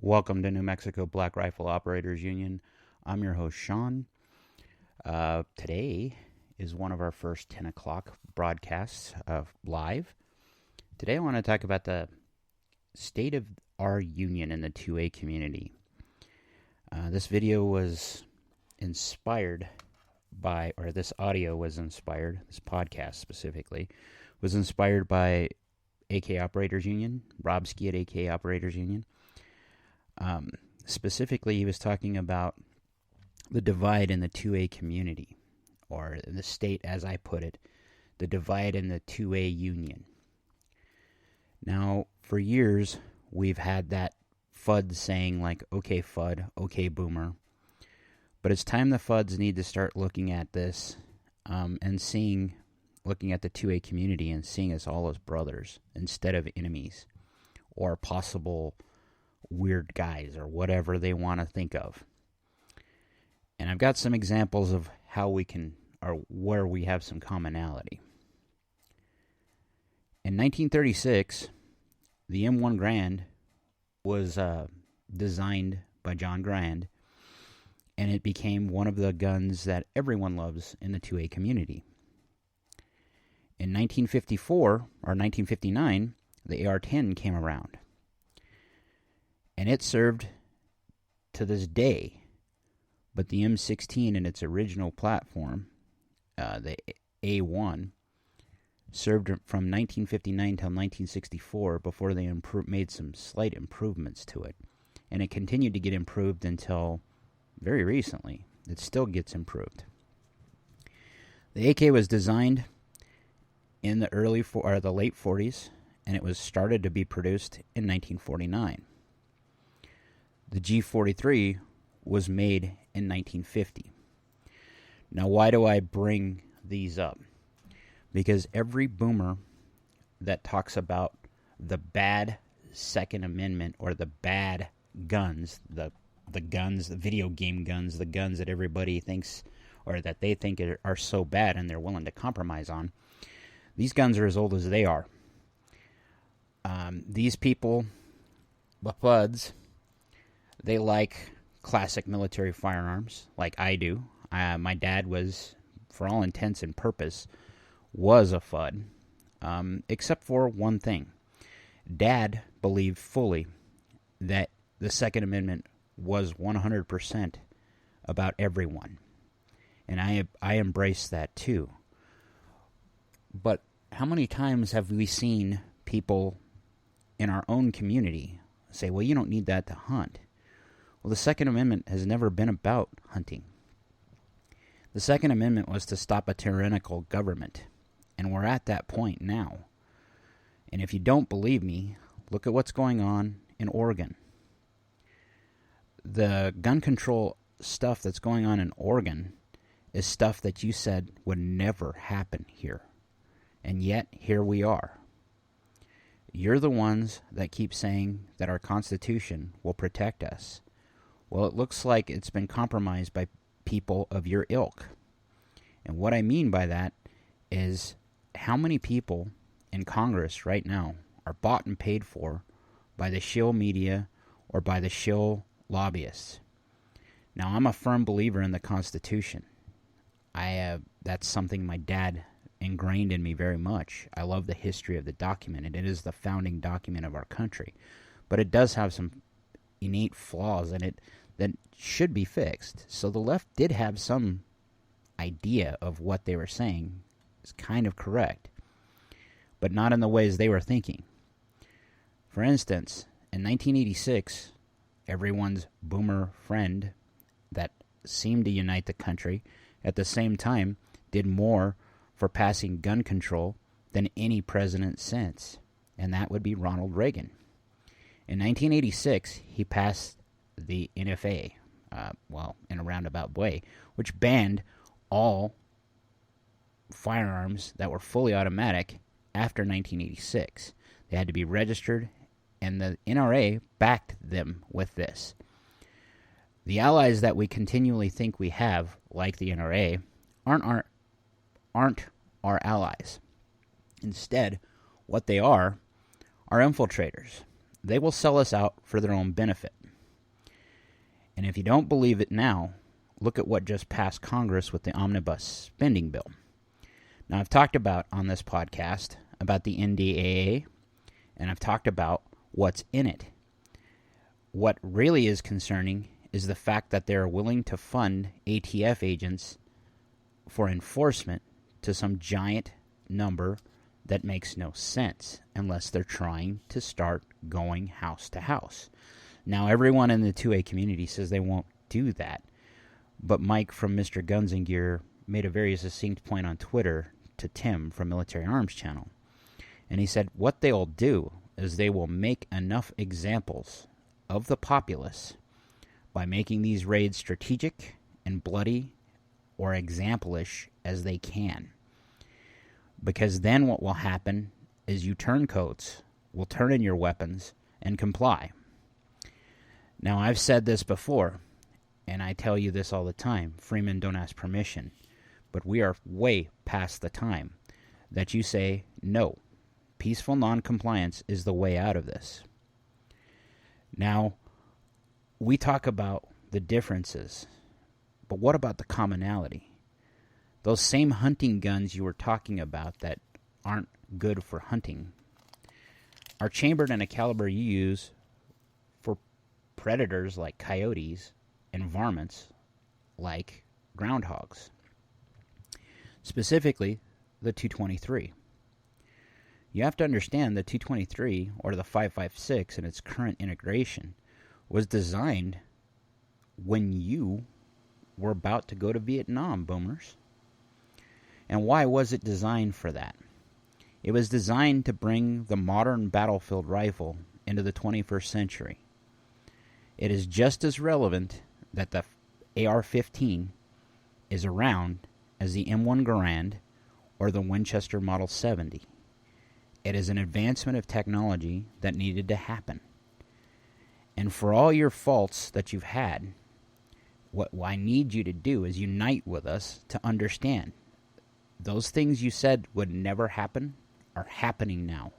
Welcome to New Mexico Black Rifle Operators Union. I'm your host, Sean. Today is one of our first 10 o'clock broadcasts live. Today I want to talk about the state of our union in the 2A community. This video was inspired by, or this audio was inspired, this podcast specifically, was inspired by AK Operators Union, Rob Ski at AK Operators Union. Specifically, he was talking about the divide in the 2A community, or in the state, as I put it, the divide in the 2A union. Now, for years, we've had that FUD saying like, okay, FUD, okay, boomer. But it's time the FUDs need to start looking at this and looking at the 2A community and seeing us all as brothers instead of enemies or possible weird guys or whatever they want to think of. And I've got some examples of how we can, or where we have some commonality. In 1936, the M1 Garand was designed by John Garand, and it became one of the guns that everyone loves in the 2A community. In 1954 or 1959, the AR-10 came around. And it served to this day, but the M16 in its original platform, the A1, served from 1959 till 1964 before they made some slight improvements to it. And it continued to get improved until very recently. It still gets improved. The AK was designed in the late 40s, and it was started to be produced in 1949. The G43 was made in 1950. Now, why do I bring these up? Because every boomer that talks about the bad Second Amendment or the bad guns, the guns, the video game guns, the guns that everybody thinks or that they think are so bad and they're willing to compromise on, these guns are as old as they are. These people, the FUDs, they like classic military firearms, like I do. My dad was, for all intents and purpose, was a FUD, except for one thing. Dad believed fully that the Second Amendment was 100% about everyone, and I embrace that too. But how many times have we seen people in our own community say, well, you don't need that to hunt? Well, the Second Amendment has never been about hunting. The Second Amendment was to stop a tyrannical government, and we're at that point now. And if you don't believe me, look at what's going on in Oregon. The gun control stuff that's going on in Oregon is stuff that you said would never happen here. And yet, here we are. You're the ones that keep saying that our Constitution will protect us. Well, it looks like it's been compromised by people of your ilk. And what I mean by that is how many people in Congress right now are bought and paid for by the shill media or by the shill lobbyists. Now, I'm a firm believer in the Constitution. That's something my dad ingrained in me very much. I love the history of the document, and it is the founding document of our country. But it does have some innate flaws in it that should be fixed. So the left did have some idea of what they were saying is kind of correct, but not in the ways they were thinking. For instance, in 1986, everyone's boomer friend that seemed to unite the country at the same time did more for passing gun control than any president since, and that would be Ronald Reagan. In 1986, he passed the NFA, in a roundabout way, which banned all firearms that were fully automatic after 1986. They had to be registered, and the NRA backed them with this. The allies that we continually think we have, like the NRA, aren't our allies. Instead, what they are infiltrators. They will sell us out for their own benefit. And if you don't believe it now, look at what just passed Congress with the omnibus spending bill. Now, I've talked about on this podcast about the NDAA, and I've talked about what's in it. What really is concerning is the fact that they're willing to fund ATF agents for enforcement to some giant number that makes no sense unless they're trying to start going house to house. Now, everyone in the 2A community says they won't do that, but Mike from Mr. Guns and Gear made a very succinct point on Twitter to Tim from Military Arms Channel. And he said what they'll do is they will make enough examples of the populace by making these raids strategic and bloody or example-ish as they can. Because then what will happen is you turncoats will turn in your weapons and comply. Now, I've said this before, and I tell you this all the time, Freeman, don't ask permission. But we are way past the time that you say, no, peaceful non-compliance is the way out of this. Now, we talk about the differences, but what about the commonality? Those same hunting guns you were talking about that aren't good for hunting are chambered in a caliber you use for predators like coyotes and varmints like groundhogs. Specifically, the 223. You have to understand the 223, or the 5.56 in its current integration, was designed when you were about to go to Vietnam, boomers. And why was it designed for that? It was designed to bring the modern battlefield rifle into the 21st century. It is just as relevant that the AR-15 is around as the M1 Garand or the Winchester Model 70. It is an advancement of technology that needed to happen. And for all your faults that you've had, what I need you to do is unite with us to understand. Those things you said would never happen are happening now.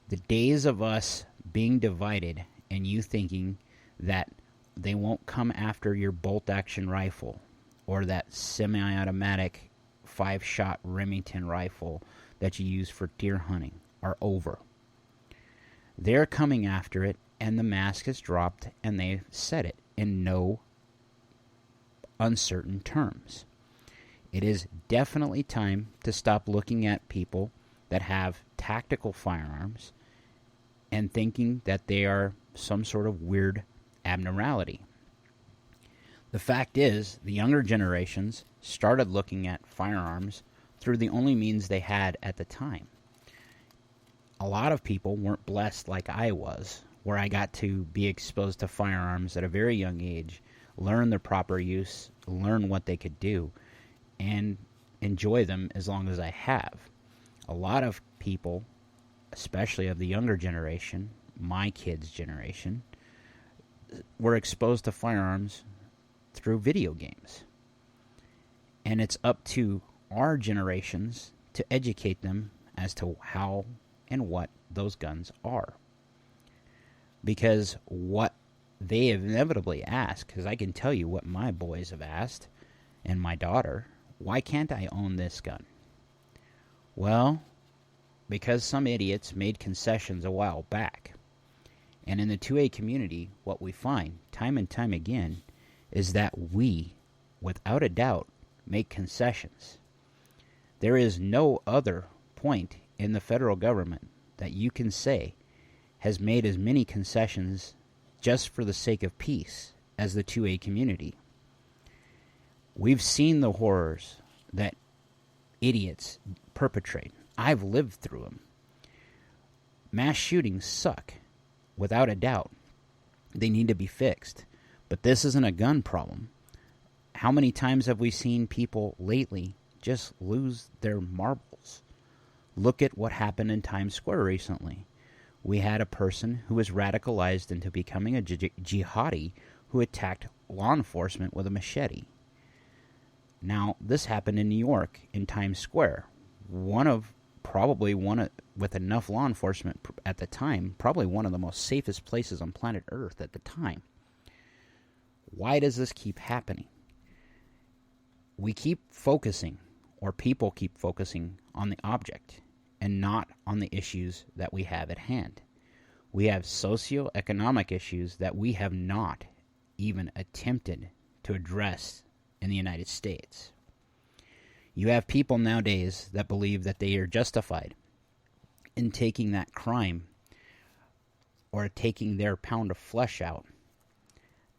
The days of us being divided and you thinking that they won't come after your bolt-action rifle or that semi-automatic 5-shot Remington rifle that you use for deer hunting are over. They're coming after it, and the mask is dropped, and they've said it in no uncertain terms. It is definitely time to stop looking at people that have tactical firearms and thinking that they are some sort of weird abnormality. The fact is, the younger generations started looking at firearms through the only means they had at the time. A lot of people weren't blessed like I was, where I got to be exposed to firearms at a very young age, learn their proper use, learn what they could do, and enjoy them as long as I have. A lot of people, especially of the younger generation, my kids' generation, were exposed to firearms through video games. And it's up to our generations to educate them as to how and what those guns are. Because what they inevitably ask, because I can tell you what my boys have asked, and my daughter, why can't I own this gun? Well, because some idiots made concessions a while back. And in the 2A community, what we find time and time again is that we, without a doubt, make concessions. There is no other point in the federal government that you can say has made as many concessions just for the sake of peace as the 2A community. We've seen the horrors that idiots perpetrate. I've lived through them. Mass shootings suck, without a doubt. They need to be fixed. But this isn't a gun problem. How many times have we seen people lately just lose their marbles? Look at what happened in Times Square recently. We had a person who was radicalized into becoming a jihadi who attacked law enforcement with a machete. Now, this happened in New York, in Times Square. With enough law enforcement at the time, probably one of the most safest places on planet Earth at the time. Why does this keep happening? We keep focusing, or people keep focusing on the object and not on the issues that we have at hand. We have socioeconomic issues that we have not even attempted to address in the United States. You have people nowadays that believe that they are justified in taking that crime or taking their pound of flesh out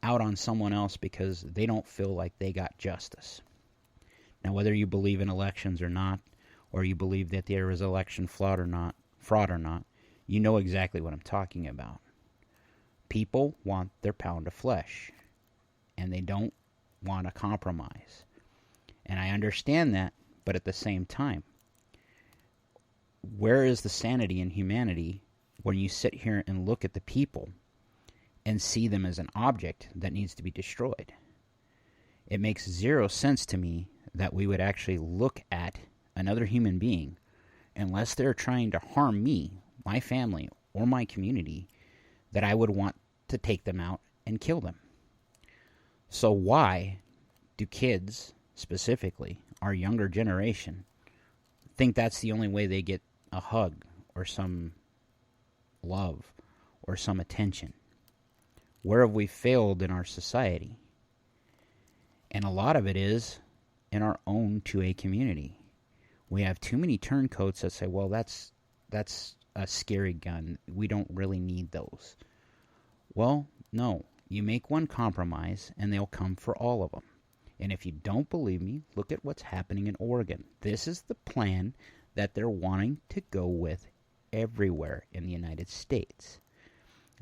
on someone else because they don't feel like they got justice. Now, whether you believe in elections or not, or you believe that there is election fraud or not, you know exactly what I'm talking about. People want their pound of flesh, and they don't want to compromise. And I understand that, but at the same time, where is the sanity in humanity when you sit here and look at the people and see them as an object that needs to be destroyed? It makes zero sense to me that we would actually look at another human being, unless they're trying to harm me, my family, or my community, that I would want to take them out and kill them. So why do kids, specifically our younger generation, think that's the only way they get a hug or some love or some attention? Where have we failed in our society? And a lot of it is in our own 2A community. We have too many turncoats that say, well, that's a scary gun. We don't really need those. Well, no. You make one compromise, and they'll come for all of them. And if you don't believe me, look at what's happening in Oregon. This is the plan that they're wanting to go with everywhere in the United States.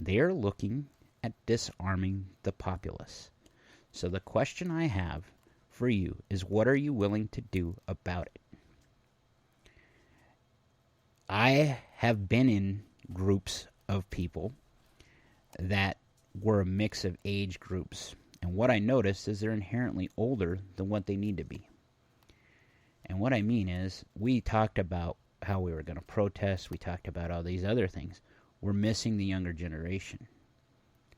They are looking at disarming the populace. So the question I have for you is, what are you willing to do about it? I have been in groups of people that were a mix of age groups. And what I noticed is they're inherently older than what they need to be. And what I mean is, we talked about how we were going to protest. We talked about all these other things. We're missing the younger generation.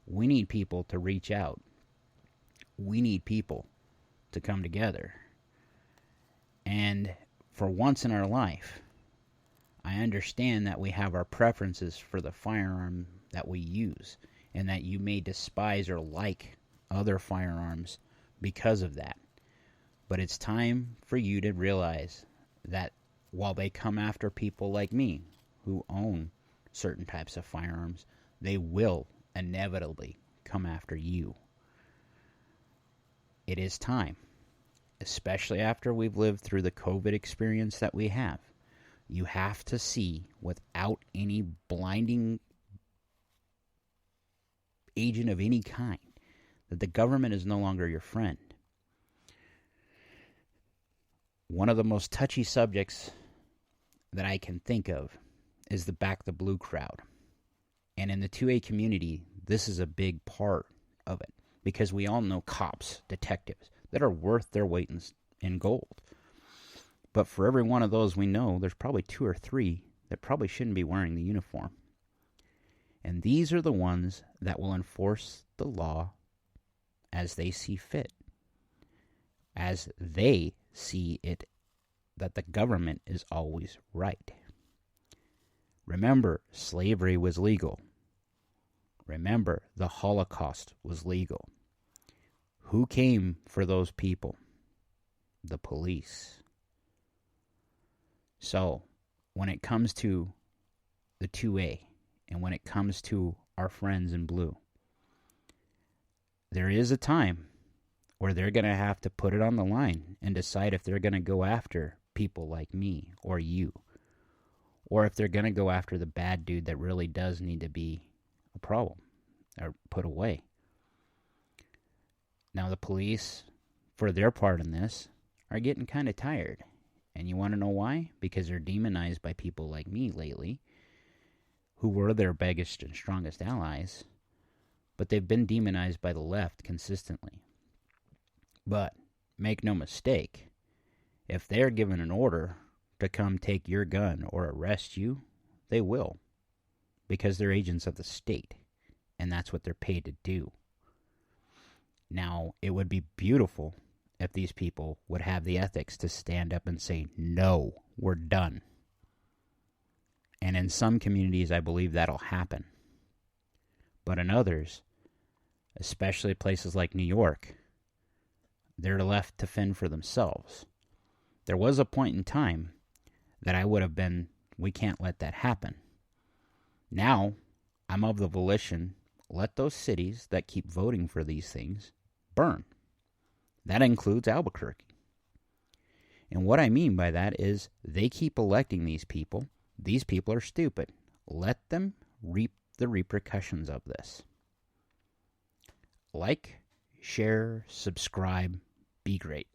We need people to reach out. We need people to come together. And for once in our life, I understand that we have our preferences for the firearm that we use, and that you may despise or like other firearms because of that. But it's time for you to realize that while they come after people like me who own certain types of firearms, they will inevitably come after you. It is time, especially after we've lived through the COVID experience that we have. You have to see, without any blinding agent of any kind, that the government is no longer your friend. One of the most touchy subjects that I can think of is the Back the Blue crowd. And in the 2A community, this is a big part of it, because we all know cops, detectives, that are worth their weight in gold. But for every one of those we know, there's probably 2 or 3 that probably shouldn't be wearing the uniform. And these are the ones that will enforce the law as they see fit, as they see it, that the government is always right. Remember, slavery was legal. Remember, the Holocaust was legal. Who came for those people? The police. So, when it comes to the 2A, and when it comes to our friends in blue, there is a time where they're going to have to put it on the line and decide if they're going to go after people like me or you, or if they're going to go after the bad dude that really does need to be a problem or put away. Now, the police, for their part in this, are getting kind of tired. And you want to know why? Because they're demonized by people like me lately, who were their biggest and strongest allies, but they've been demonized by the left consistently. But make no mistake, if they're given an order to come take your gun or arrest you, they will, because they're agents of the state, and that's what they're paid to do. Now, it would be beautiful if these people would have the ethics to stand up and say, no, we're done. And in some communities, I believe that'll happen. But in others, especially places like New York, they're left to fend for themselves. There was a point in time that I would have been, we can't let that happen. Now, I'm of the volition, let those cities that keep voting for these things burn. That includes Albuquerque. And what I mean by that is they keep electing these people. These people are stupid. Let them reap the repercussions of this. Like, share, subscribe, be great.